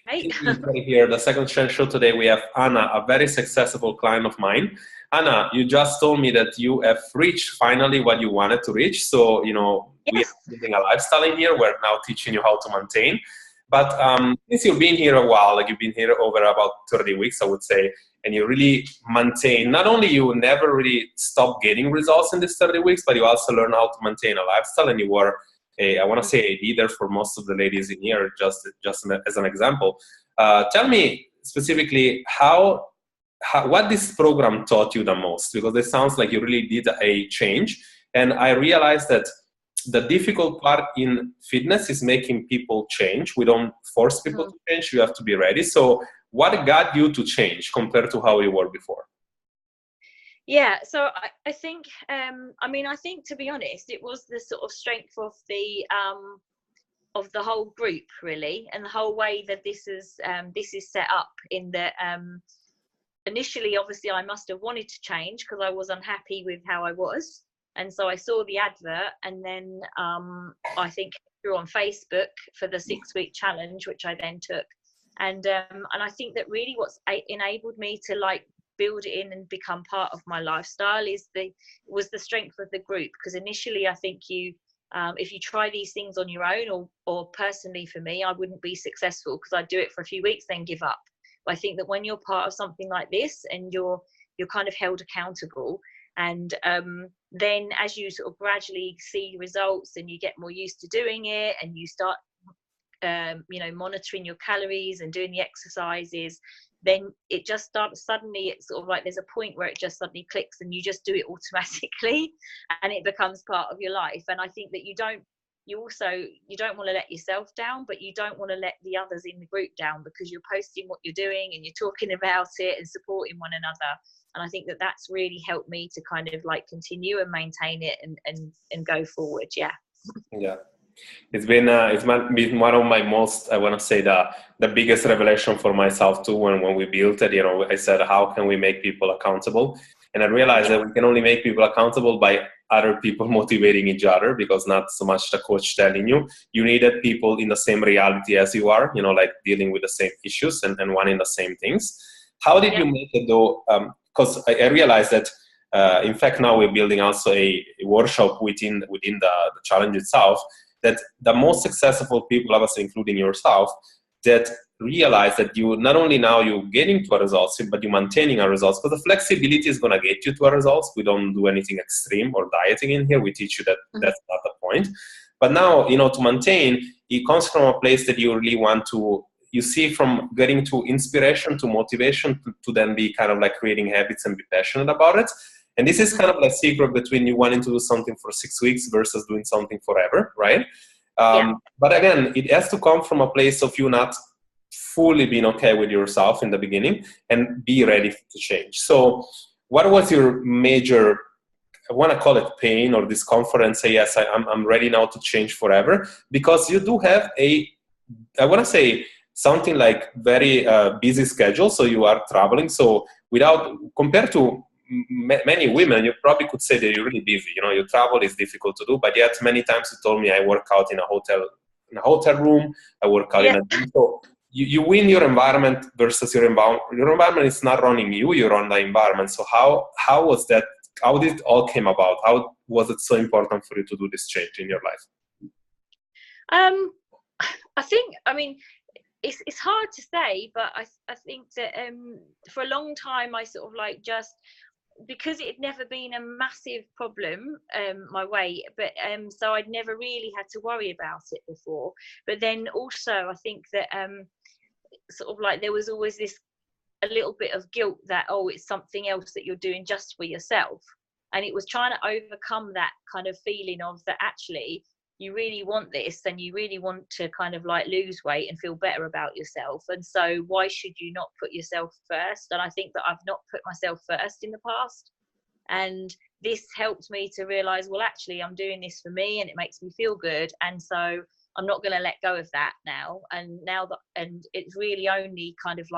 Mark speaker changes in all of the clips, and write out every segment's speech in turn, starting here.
Speaker 1: Right.
Speaker 2: Here, the second chance show today, we have Anna, a very successful client of mine. Anna, you just told me that you have reached finally what you wanted to reach. So, we are
Speaker 1: Yes.
Speaker 2: building a lifestyle in here. We're now teaching you how to maintain. But since you've been here a while, like you've been here over about 30 weeks, I would say, and you really maintain, not only you never really stop getting results in these 30 weeks, but you also learn how to maintain a lifestyle, and you were I want to say a leader for most of the ladies in here, just as an example. Tell me specifically what this program taught you the most, because it sounds like you really did a change. And I realized that the difficult part in fitness is making people change. We don't force people to change. You have to be ready. So what got you to change compared to how you were before?
Speaker 1: Yeah, so I think, I think, to be honest, it was the sort of strength of the whole group, really, and the whole way that this is set up. In that, initially, obviously, I must have wanted to change because I was unhappy with how I was, and so I saw the advert, and then I think through on Facebook for the 6-week challenge, which I then took, and I think that really what's enabled me to build it in and become part of my lifestyle was the strength of the group. Because initially, I think if you try these things on your own, or personally for me, I wouldn't be successful because I'd do it for a few weeks, then give up. But I think that when you're part of something like this and you're kind of held accountable, and then as you sort of gradually see results and you get more used to doing it, and you start monitoring your calories and doing the exercises, then it just starts, suddenly it's sort of like there's a point where it just suddenly clicks and you just do it automatically and it becomes part of your life. And I think that you don't want to let yourself down, but you don't want to let the others in the group down, because you're posting what you're doing and you're talking about it and supporting one another. And I think that that's really helped me to kind of continue and maintain it and go forward. Yeah.
Speaker 2: It's been one of my most, I want to say, the biggest revelation for myself too. When we built it, I said, how can we make people accountable? And I realized that we can only make people accountable by other people motivating each other, because not so much the coach telling you. You needed people in the same reality as you are, dealing with the same issues and wanting the same things. How did you make it though? Because I realized that, in fact, now we're building also a workshop within the challenge itself, that the most successful people, obviously including yourself, that realize that you not only now you're getting to a results, but you're maintaining our results. Because the flexibility is going to get you to our results. We don't do anything extreme or dieting in here. We teach you that that's not the point. But now, to maintain, it comes from a place that you really want to, you see, from getting to inspiration to motivation to then be kind of creating habits and be passionate about it. And this is kind of a secret between you wanting to do something for 6 weeks versus doing something forever, right? But again, it has to come from a place of you not fully being okay with yourself in the beginning and be ready to change. So what was your major, I want to call it pain or discomfort, and say, yes, I'm ready now to change forever? Because you do have I want to say, something like very busy schedule. So you are traveling. So compared to many women, you probably could say that you're really busy. Your travel is difficult to do, but yet many times you told me, I work out in a hotel room, I work out in a gym. So you win your environment versus your environment. Your environment is not running you, you're on the environment. So how was that? How did it all came about? How was it so important for you to do this change in your life?
Speaker 1: I think, it's hard to say, but I think that for a long time I sort of just, because it had never been a massive problem, my weight, but so I'd never really had to worry about it before. But then also I think that sort of there was always a little bit of guilt that, it's something else that you're doing just for yourself, and it was trying to overcome that kind of feeling of that actually you really want this and you really want to kind of lose weight and feel better about yourself, and so why should you not put yourself first? And I think that I've not put myself first in the past, and this helped me to realize, well, actually I'm doing this for me and it makes me feel good, and so I'm not going to let go of that now. And it's really only kind of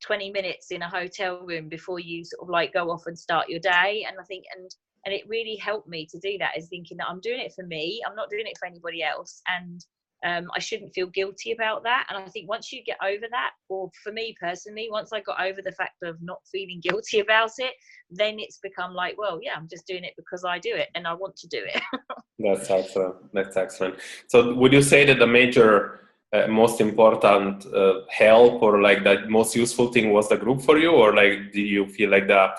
Speaker 1: 20 minutes in a hotel room before you sort of go off and start your day. And I think and it really helped me to do that, is thinking that I'm doing it for me, I'm not doing it for anybody else. And I shouldn't feel guilty about that. And I think once you get over that, or for me personally, once I got over the fact of not feeling guilty about it, then it's become like, well, yeah, I'm just doing it because I do it and I want to do it.
Speaker 2: That's excellent. That's excellent. So would you say that the major, most important help, or like the most useful thing was the group for you, or like do you feel like the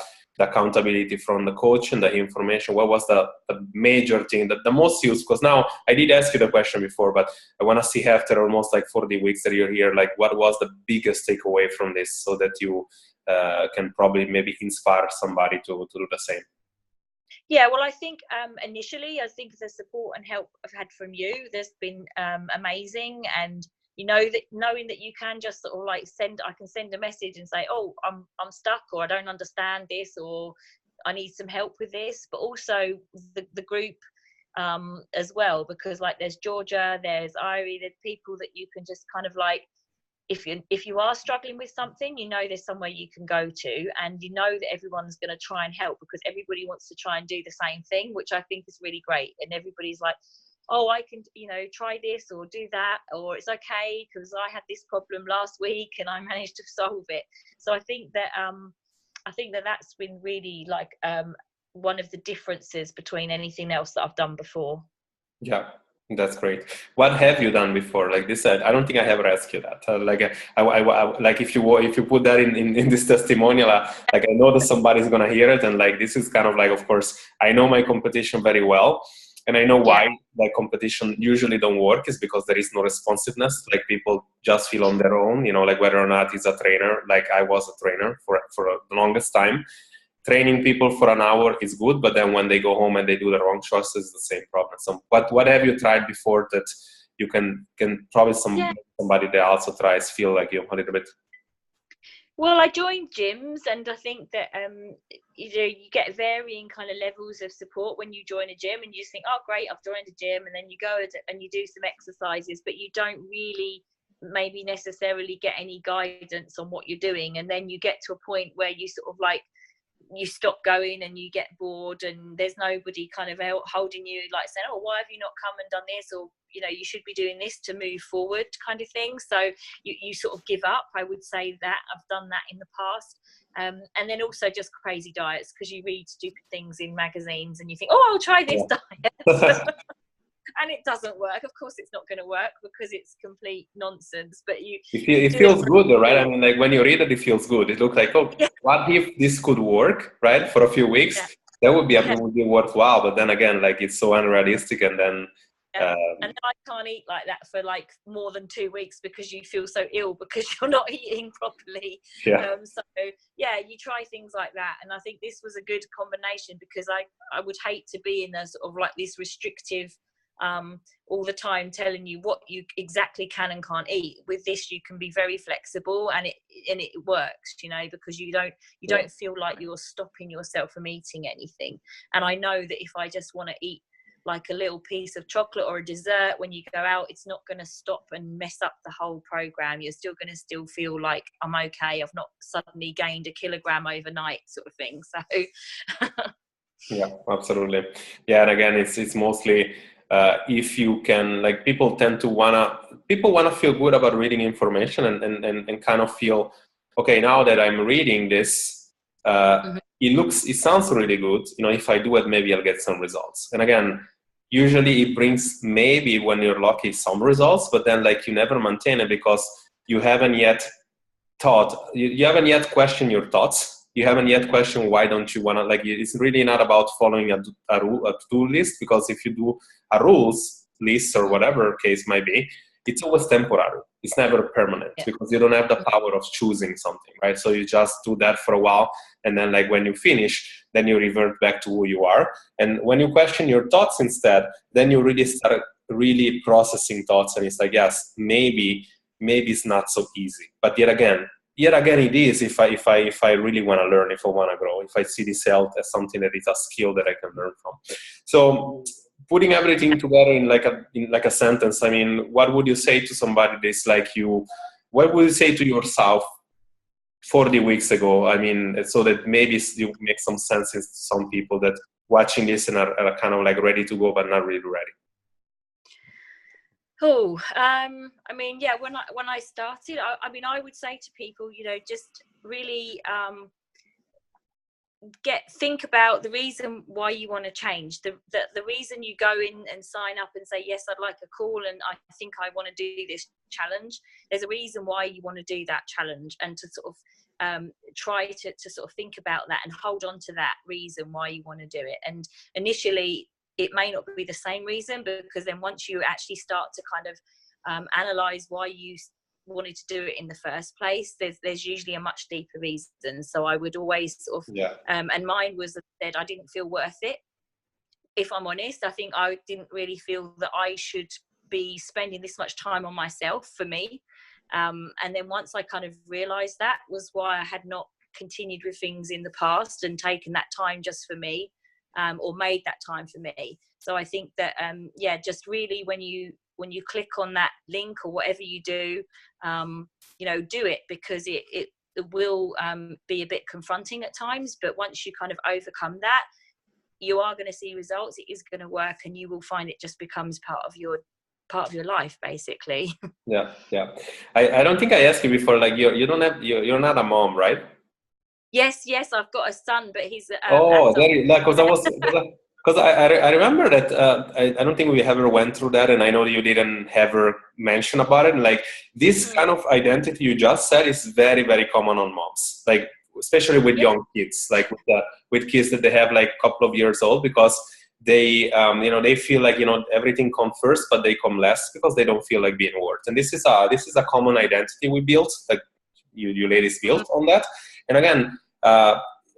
Speaker 2: accountability from the coach and the information? What was the major thing, that the most useful? Because now I did ask you the question before, but I want to see after almost like 40 weeks that you're here, like what was the biggest takeaway from this, so that you can probably maybe inspire somebody to do the same.
Speaker 1: Yeah, well, I think initially, I think the support and help I've had from you, there's been amazing. And you know, that knowing that you can just sort of like I can send a message and say, oh, I'm stuck, or I don't understand this, or I need some help with this. But also the group as well, because like there's Georgia, there's Irie, there's people that you can just kind of like, if you are struggling with something, you know there's somewhere you can go to, and you know that everyone's going to try and help, because everybody wants to try and do the same thing, which I think is really great. And everybody's like, oh, I can, you know, try this or do that, or it's okay because I had this problem last week and I managed to solve it. So I think that that's been really like one of the differences between anything else that I've done before.
Speaker 2: Yeah, that's great. What have you done before? Like this, I don't think I ever asked you that. Like if you put that in this testimonial, like I know that somebody's gonna hear it, and like this is kind of like, of course, I know my competition very well, and I know why like competition usually don't work is because there is no responsiveness. Like people just feel on their own, you know, like whether or not it's a trainer. Like I was a trainer for the longest time. Training people for an hour is good, but then when they go home and they do the wrong choices, it's the same problem. So, what have you tried before that you can probably somebody that also tries feel like you a little bit?
Speaker 1: Well, I joined gyms, and I think that you know, you get varying kind of levels of support when you join a gym, and you just think, oh great, I've joined a gym, and then you go and you do some exercises, but you don't really maybe necessarily get any guidance on what you're doing. And then you get to a point where you sort of like, you stop going and you get bored, and there's nobody kind of holding you, like saying, oh, why have you not come and done this, or you know, you should be doing this to move forward, kind of thing. So you sort of give up. I would say that I've done that in the past. And then also just crazy diets, because you read stupid things in magazines and you think, oh, I'll try this diet. And it doesn't work. Of course it's not going to work, because it's complete nonsense. But
Speaker 2: it feels good though, right? I mean, like when you read it, it feels good. It looks like, oh, what if this could work, right? For a few weeks, that would be worthwhile. But then again, like it's so unrealistic, and then
Speaker 1: and then I can't eat like that for like more than 2 weeks, because you feel so ill because you're not eating properly. So you try things like that, and I think this was a good combination, because I would hate to be in a sort of like this restrictive all the time telling you what you exactly can and can't eat. With this, you can be very flexible, and it works, you know, because you don't feel like you're stopping yourself from eating anything. And I know that if I just want to eat like a little piece of chocolate or a dessert when you go out, it's not going to stop and mess up the whole program. You're still going to feel like, I'm okay, I've not suddenly gained a kilogram overnight, sort of thing. So
Speaker 2: yeah, absolutely. Yeah, and again, it's mostly if you can, like people wanna feel good about reading information, and kind of feel, okay, now that I'm reading this, it sounds really good, you know, if I do it, maybe I'll get some results. And again, usually it brings, maybe when you're lucky, some results, but then like you never maintain it, because you haven't yet you haven't yet questioned your thoughts. You haven't yet questioned why don't you want to, like, it's really not about following a to-do list, because if you do a rules list or whatever case might be, it's always temporary. It's never permanent, because you don't have the power of choosing something, right? So you just do that for a while, and then like when you finish, then you revert back to who you are. And when you question your thoughts instead, then you really start really processing thoughts, and it's like, yes, maybe it's not so easy. But yet again it is, if I really want to learn, if I want to grow, if I see this health as something that is a skill that I can learn from. So putting everything together in like a sentence, I mean, what would you say to somebody that's like you? What would you say to yourself 40 weeks ago? I mean, so that maybe you make some sense to some people that watching this and are kind of like ready to go but not really ready.
Speaker 1: Oh, I mean, yeah, when I started, I mean, I would say to people, you know, just really think about the reason why you want to change. The reason you go in and sign up and say, yes, I'd like a call and I think I want to do this challenge. There's a reason why you want to do that challenge, and to sort of try to sort of think about that and hold on to that reason why you want to do it. And initially it may not be the same reason, because then once you actually start to kind of analyze why you wanted to do it in the first place, there's usually a much deeper reason. So I would always sort of and mine was that I didn't feel worth it. If I'm honest, I think I didn't really feel that I should be spending this much time on myself for me. And then once I kind of realized that, was why I had not continued with things in the past and taken that time just for me, or made that time for me. So I think that just really when you click on that link or whatever you do, you know, do it, because it will be a bit confronting at times, but once you kind of overcome that, you are going to see results. It is going to work, and you will find it just becomes part of your life, basically.
Speaker 2: Yeah. I don't think I asked you before, like you're not a mom, right?
Speaker 1: Yes, I've got a son, but he's
Speaker 2: Oh, because I remember that I don't think we ever went through that, and I know you didn't ever mention about it. And like this kind of identity you just said is very, very common on moms, like especially with young kids, like with kids that they have like a couple of years old, because they they feel like everything comes first, but they come last because they don't feel like being worth. And this is a common identity we built, like you ladies built on that. And again.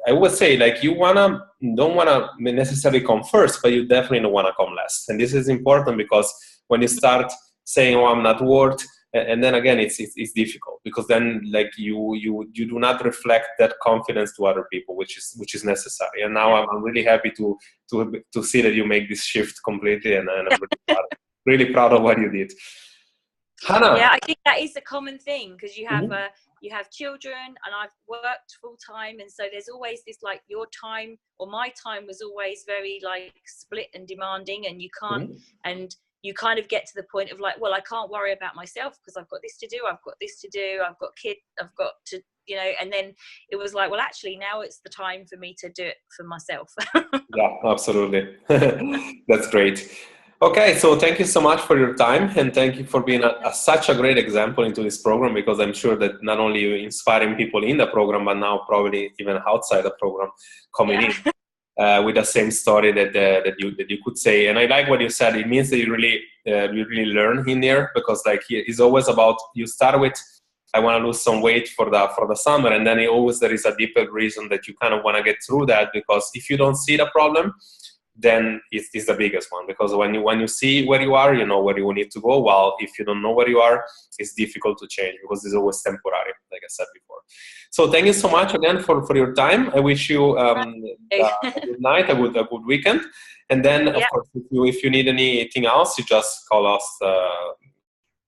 Speaker 2: I would say, like, you don't wanna necessarily come first, but you definitely don't wanna come last. And this is important, because when you start saying, "Oh, I'm not worth," and then again, it's difficult, because then like you do not reflect that confidence to other people, which is necessary. And now I'm really happy to see that you make this shift completely, and I'm really proud of what you did. Hannah.
Speaker 1: Yeah, I think that is a common thing, because you have children, and I've worked full time, and so there's always this, like, your time or my time was always very like split and demanding, and you can't and you kind of get to the point of like, well, I can't worry about myself because I've got this to do, I've got kids, I've got to, and then it was like, well, actually now it's the time for me to do it for myself.
Speaker 2: Yeah, absolutely. That's great. Okay, so thank you so much for your time, and thank you for being such a great example into this program, because I'm sure that not only you're inspiring people in the program, but now probably even outside the program coming in with the same story that you could say. And I like what you said. It means that you really learn in there, because like it's always about, you start with, I want to lose some weight for the summer, and then there is a deeper reason that you kind of want to get through that, because if you don't see the problem, then it's the biggest one. Because when you see where you are, you know where you need to go. While if you don't know where you are, it's difficult to change, because it's always temporary, like I said before. So thank you so much again for your time. I wish you a good night, a good weekend. And then, of course, if you need anything else, you just call us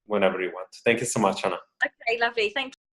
Speaker 2: whenever you want. Thank you so much, Anna.
Speaker 1: Okay, lovely. Thank you.